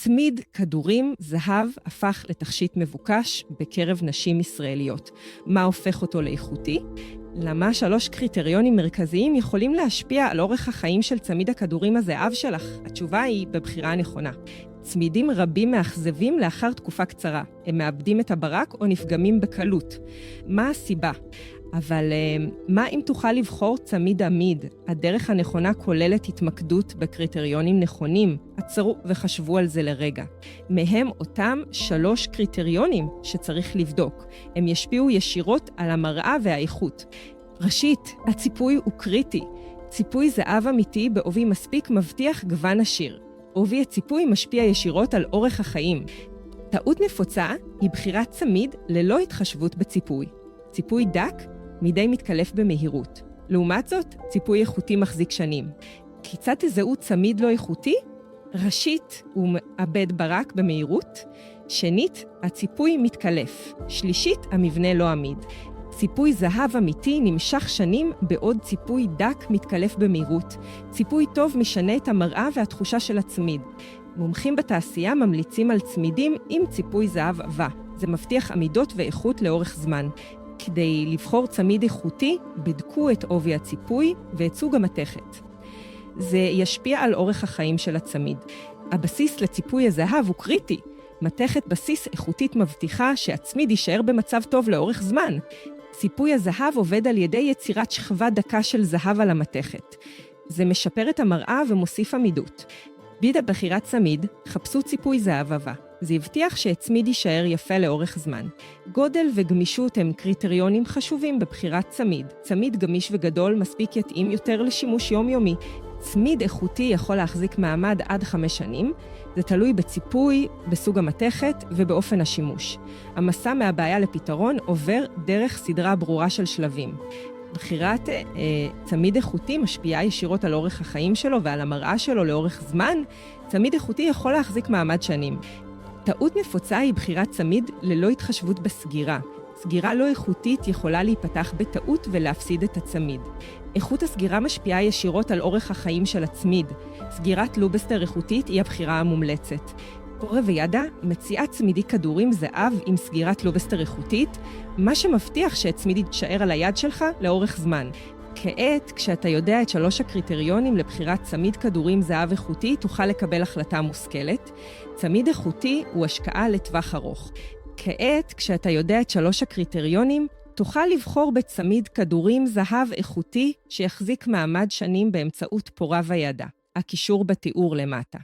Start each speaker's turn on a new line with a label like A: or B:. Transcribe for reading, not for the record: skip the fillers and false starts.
A: צמיד כדורים זהב הפך לתכשיט מבוקש בקרב נשים ישראליות. מה הופך אותו לאיכותי? למה 3 קריטריונים מרכזיים יכולים להשפיע על אורך החיים של צמיד הכדורים הזהב שלך? התשובה היא בבחירה הנכונה. צמידים רבים מאכזבים לאחר תקופה קצרה. הם מאבדים את הברק או נפגמים בקלות. מה הסיבה? אבל מה אם תוכל לבחור צמיד עמיד? הדרך הנכונה כוללת התמקדות בקריטריונים נכונים. עצרו וחשבו על זה לרגע. מהם אותם 3 קריטריונים שצריך לבדוק. הם ישפיעו ישירות על המראה והאיכות. ראשית, הציפוי הוא קריטי. ציפוי זהב אמיתי בעובי מספיק מבטיח גוון עשיר. עובי הציפוי משפיע ישירות על אורך החיים. טעות נפוצה היא בחירת צמיד ללא התחשבות בציפוי. ציפוי דק מדי מתקלף במהירות. לעומת זאת, ציפוי איכותי מחזיק שנים. כיצד תזהו צמיד לא איכותי? ראשית, הוא מאבד ברק במהירות. שנית, הציפוי מתקלף. שלישית, המבנה לא עמיד. ציפוי זהב אמיתי נמשך שנים בעוד ציפוי דק מתקלף במהירות. ציפוי טוב משנה את המראה והתחושה של הצמיד. מומחים בתעשייה ממליצים על צמידים עם ציפוי זהב עבה. זה מבטיח עמידות ואיכות לאורך זמן. כדי לבחור צמיד איכותי, בדקו את עובי הציפוי ואת סוג המתכת. זה ישפיע על אורך החיים של הצמיד. הבסיס לציפוי הזהב הוא קריטי. מתכת בסיס איכותית מבטיחה שהצמיד יישאר במצב טוב לאורך זמן. ציפוי הזהב עובד על ידי יצירת שכבה דקה של זהב על המתכת. זה משפר את המראה ומוסיף עמידות. בידי בחירת צמיד, חפשו ציפוי זהב עבה. זה יבטיח שהצמיד יישאר יפה לאורך זמן. גודל וגמישות הם קריטריונים חשובים בבחירת צמיד. צמיד גמיש וגדול מספיק יתאים יותר לשימוש יומיומי. צמיד איכותי יכול להחזיק מעמד עד 5 שנים. זה תלוי בציפוי, בסוג המתכת ובאופן השימוש. המסע מהבעיה לפתרון עובר דרך סדרה ברורה של שלבים. בחירת צמיד איכותי משפיעה ישירות על אורך החיים שלו ועל המראה שלו לאורך זמן. צמיד איכותי יכול להחזיק מעמד שנים. טעות נפוצה היא בחירת צמיד ללא התחשבות בסגירה. סגירה לא איכותית יכולה להיפתח בטעות ולהפסיד את הצמיד. איכות הסגירה משפיעה ישירות על אורך החיים של הצמיד. סגירת לובסטר איכותית היא הבחירה המומלצת. פורה וידה מציעה צמידי כדורים זהב עם סגירת לובסטר איכותית, מה שמבטיח שהצמיד יישאר על היד שלך לאורך זמן. כעת, כשאתה יודע את 3 הקריטריונים לבחירת צמיד כדורים זהב איכותי, תוכל לקבל החלטה מושכלת. צמיד איכותי הוא השקעה לטווח ארוך. כעת, כשאתה יודע את 3 הקריטריונים, תוכל לבחור בצמיד כדורים זהב איכותי שיחזיק מעמד שנים באמצעות פורה וידה. הקישור בתיאור למטה.